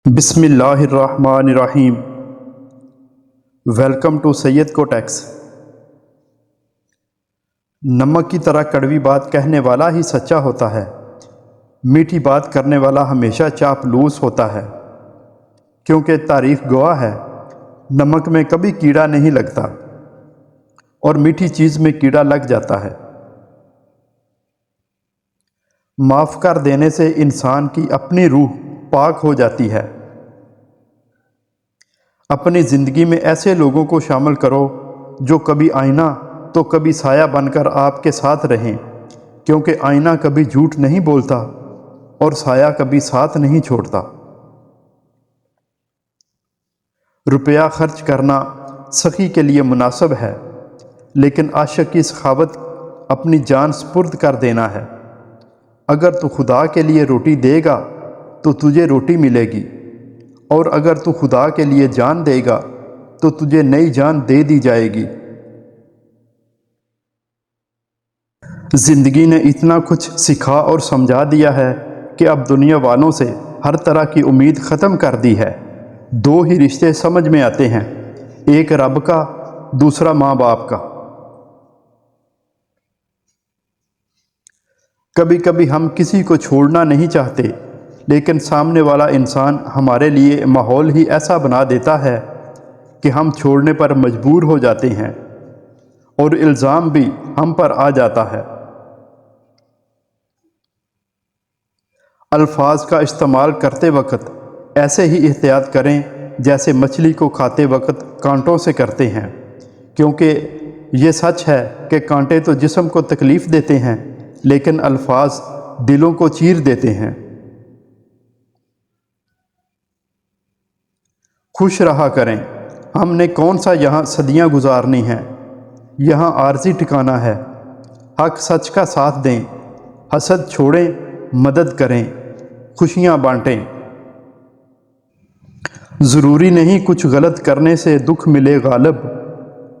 بسم اللہ الرحمن الرحیم۔ ویلکم ٹو سید کو ٹیکس۔ نمک کی طرح کڑوی بات کہنے والا ہی سچا ہوتا ہے، میٹھی بات کرنے والا ہمیشہ چاپلوس ہوتا ہے، کیونکہ تاریخ گواہ ہے نمک میں کبھی کیڑا نہیں لگتا اور میٹھی چیز میں کیڑا لگ جاتا ہے۔ معاف کر دینے سے انسان کی اپنی روح پاک ہو جاتی ہے۔ اپنی زندگی میں ایسے لوگوں کو شامل کرو جو کبھی آئینہ تو کبھی سایہ بن کر آپ کے ساتھ رہیں، کیونکہ آئینہ کبھی جھوٹ نہیں بولتا اور سایہ کبھی ساتھ نہیں چھوڑتا۔ روپیہ خرچ کرنا سخی کے لیے مناسب ہے، لیکن عاشق کی سخاوت اپنی جان سپرد کر دینا ہے۔ اگر تو خدا کے لیے روٹی دے گا تو تجھے روٹی ملے گی، اور اگر تو خدا کے لیے جان دے گا تو تجھے نئی جان دے دی جائے گی۔ زندگی نے اتنا کچھ سکھا اور سمجھا دیا ہے کہ اب دنیا والوں سے ہر طرح کی امید ختم کر دی ہے۔ دو ہی رشتے سمجھ میں آتے ہیں، ایک رب کا، دوسرا ماں باپ کا۔ کبھی کبھی ہم کسی کو چھوڑنا نہیں چاہتے، لیکن سامنے والا انسان ہمارے لیے ماحول ہی ایسا بنا دیتا ہے کہ ہم چھوڑنے پر مجبور ہو جاتے ہیں، اور الزام بھی ہم پر آ جاتا ہے۔ الفاظ کا استعمال کرتے وقت ایسے ہی احتیاط کریں جیسے مچھلی کو کھاتے وقت کانٹوں سے کرتے ہیں، کیونکہ یہ سچ ہے کہ کانٹے تو جسم کو تکلیف دیتے ہیں، لیکن الفاظ دلوں کو چیر دیتے ہیں۔ خوش رہا کریں، ہم نے کون سا یہاں صدیاں گزارنی ہیں، یہاں عارضی ٹھکانہ ہے۔ حق سچ کا ساتھ دیں، حسد چھوڑیں، مدد کریں، خوشیاں بانٹیں۔ ضروری نہیں کچھ غلط کرنے سے دکھ ملے غالب،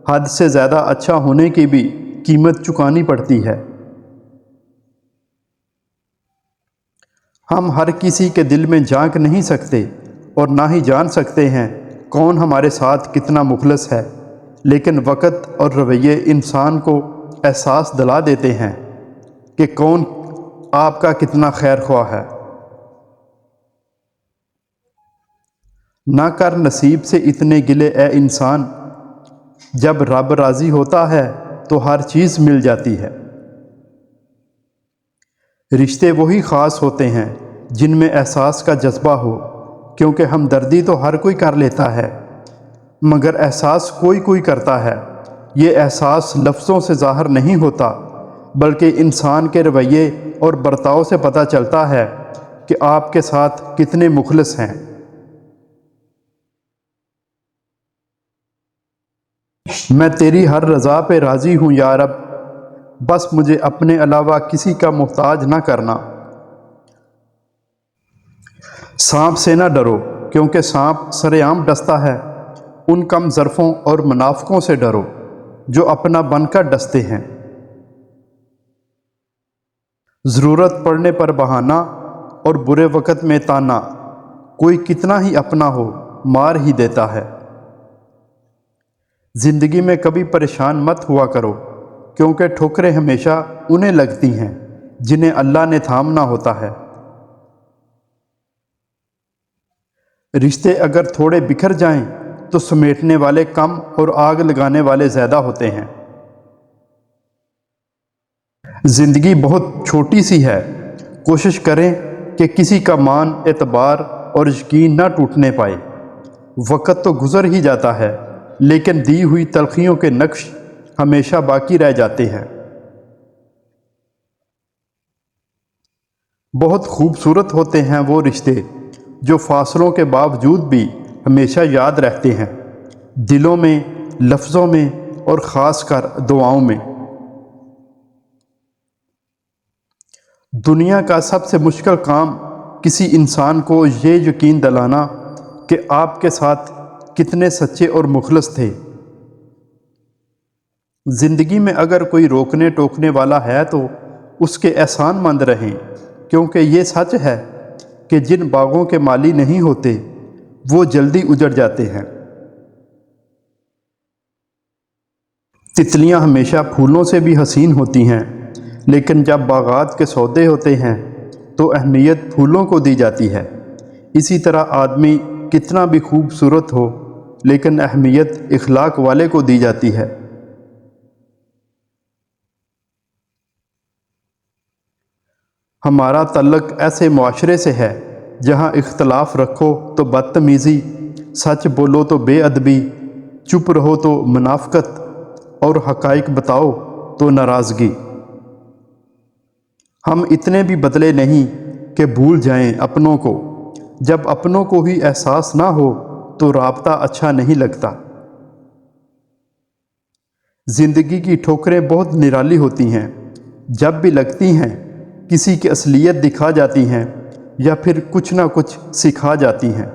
حد سے زیادہ اچھا ہونے کی بھی قیمت چکانی پڑتی ہے۔ ہم ہر کسی کے دل میں جھانک نہیں سکتے اور نہ ہی جان سکتے ہیں کون ہمارے ساتھ کتنا مخلص ہے، لیکن وقت اور رویے انسان کو احساس دلا دیتے ہیں کہ کون آپ کا کتنا خیر خواہ ہے۔ نہ کر نصیب سے اتنے گلے اے انسان، جب رب راضی ہوتا ہے تو ہر چیز مل جاتی ہے۔ رشتے وہی خاص ہوتے ہیں جن میں احساس کا جذبہ ہو، کیونکہ ہمدردی تو ہر کوئی کر لیتا ہے، مگر احساس کوئی کوئی کرتا ہے۔ یہ احساس لفظوں سے ظاہر نہیں ہوتا، بلکہ انسان کے رویے اور برتاؤ سے پتہ چلتا ہے کہ آپ کے ساتھ کتنے مخلص ہیں۔ میں تیری ہر رضا پہ راضی ہوں یا رب، بس مجھے اپنے علاوہ کسی کا محتاج نہ کرنا۔ سانپ سے نہ ڈرو، کیونکہ سانپ سرے عام ڈستا ہے۔ ان کم ظرفوں اور منافقوں سے ڈرو جو اپنا بن کر ڈستے ہیں۔ ضرورت پڑنے پر بہانہ اور برے وقت میں تانا، کوئی کتنا ہی اپنا ہو مار ہی دیتا ہے۔ زندگی میں کبھی پریشان مت ہوا کرو، کیونکہ ٹھوکریں ہمیشہ انہیں لگتی ہیں جنہیں اللہ نے تھامنا ہوتا ہے۔ رشتے اگر تھوڑے بکھر جائیں تو سمیٹنے والے کم اور آگ لگانے والے زیادہ ہوتے ہیں۔ زندگی بہت چھوٹی سی ہے، کوشش کریں کہ کسی کا مان، اعتبار اور یقین نہ ٹوٹنے پائے۔ وقت تو گزر ہی جاتا ہے، لیکن دی ہوئی تلخیوں کے نقش ہمیشہ باقی رہ جاتے ہیں۔ بہت خوبصورت ہوتے ہیں وہ رشتے جو فاصلوں کے باوجود بھی ہمیشہ یاد رہتے ہیں، دلوں میں، لفظوں میں اور خاص کر دعاؤں میں۔ دنیا کا سب سے مشکل کام کسی انسان کو یہ یقین دلانا کہ آپ کے ساتھ کتنے سچے اور مخلص تھے۔ زندگی میں اگر کوئی روکنے ٹوکنے والا ہے تو اس کے احسان مند رہیں، کیونکہ یہ سچ ہے کہ جن باغوں کے مالی نہیں ہوتے وہ جلدی اجڑ جاتے ہیں۔ تتلیاں ہمیشہ پھولوں سے بھی حسین ہوتی ہیں، لیکن جب باغات کے سودے ہوتے ہیں تو اہمیت پھولوں کو دی جاتی ہے۔ اسی طرح آدمی کتنا بھی خوبصورت ہو لیکن اہمیت اخلاق والے کو دی جاتی ہے۔ ہمارا تعلق ایسے معاشرے سے ہے جہاں اختلاف رکھو تو بدتمیزی، سچ بولو تو بے ادبی، چپ رہو تو منافقت اور حقائق بتاؤ تو ناراضگی۔ ہم اتنے بھی بدلے نہیں کہ بھول جائیں اپنوں کو۔ جب اپنوں کو ہی احساس نہ ہو تو رابطہ اچھا نہیں لگتا۔ زندگی کی ٹھوکریں بہت نرالی ہوتی ہیں، جب بھی لگتی ہیں کسی کی اصلیت دکھا جاتی ہیں یا پھر کچھ نہ کچھ سکھا جاتی ہیں۔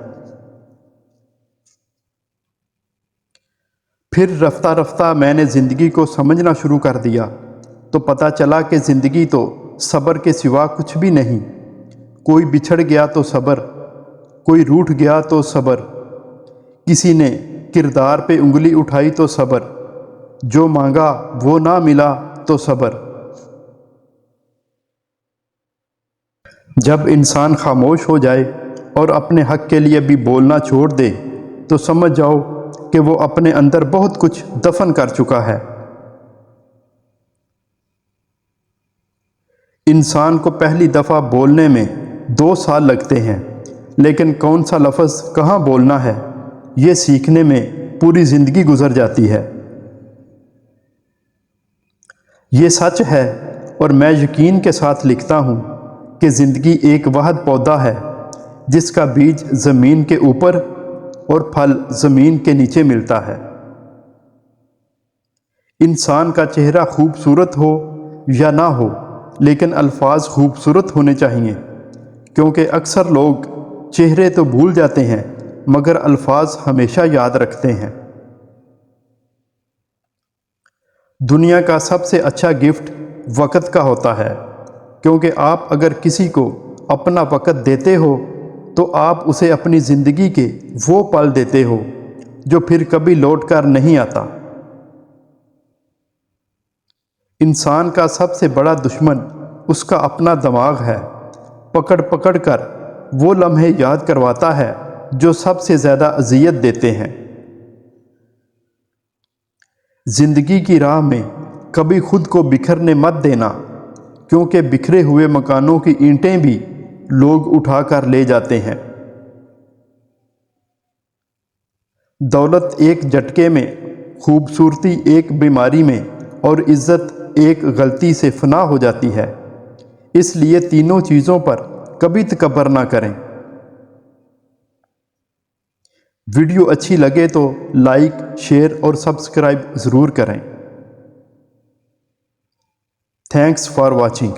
پھر رفتہ رفتہ میں نے زندگی کو سمجھنا شروع کر دیا تو پتہ چلا کہ زندگی تو صبر کے سوا کچھ بھی نہیں۔ کوئی بچھڑ گیا تو صبر، کوئی روٹھ گیا تو صبر، کسی نے کردار پہ انگلی اٹھائی تو صبر، جو مانگا وہ نہ ملا تو صبر۔ جب انسان خاموش ہو جائے اور اپنے حق کے لیے بھی بولنا چھوڑ دے تو سمجھ جاؤ کہ وہ اپنے اندر بہت کچھ دفن کر چکا ہے۔ انسان کو پہلی دفعہ بولنے میں 2 سال لگتے ہیں، لیکن کون سا لفظ کہاں بولنا ہے یہ سیکھنے میں پوری زندگی گزر جاتی ہے۔ یہ سچ ہے اور میں یقین کے ساتھ لکھتا ہوں کہ زندگی ایک واحد پودا ہے جس کا بیج زمین کے اوپر اور پھل زمین کے نیچے ملتا ہے۔ انسان کا چہرہ خوبصورت ہو یا نہ ہو لیکن الفاظ خوبصورت ہونے چاہیے، کیونکہ اکثر لوگ چہرے تو بھول جاتے ہیں مگر الفاظ ہمیشہ یاد رکھتے ہیں۔ دنیا کا سب سے اچھا گفٹ وقت کا ہوتا ہے، کیونکہ آپ اگر کسی کو اپنا وقت دیتے ہو تو آپ اسے اپنی زندگی کے وہ پل دیتے ہو جو پھر کبھی لوٹ کر نہیں آتا۔ انسان کا سب سے بڑا دشمن اس کا اپنا دماغ ہے، پکڑ پکڑ کر وہ لمحے یاد کرواتا ہے جو سب سے زیادہ اذیت دیتے ہیں۔ زندگی کی راہ میں کبھی خود کو بکھرنے مت دینا، کیونکہ بکھرے ہوئے مکانوں کی اینٹیں بھی لوگ اٹھا کر لے جاتے ہیں۔ دولت ایک جھٹکے میں، خوبصورتی ایک بیماری میں اور عزت ایک غلطی سے فنا ہو جاتی ہے، اس لیے تینوں چیزوں پر کبھی تکبر نہ کریں۔ ویڈیو اچھی لگے تو لائک، شیئر اور سبسکرائب ضرور کریں۔ Thanks for watching.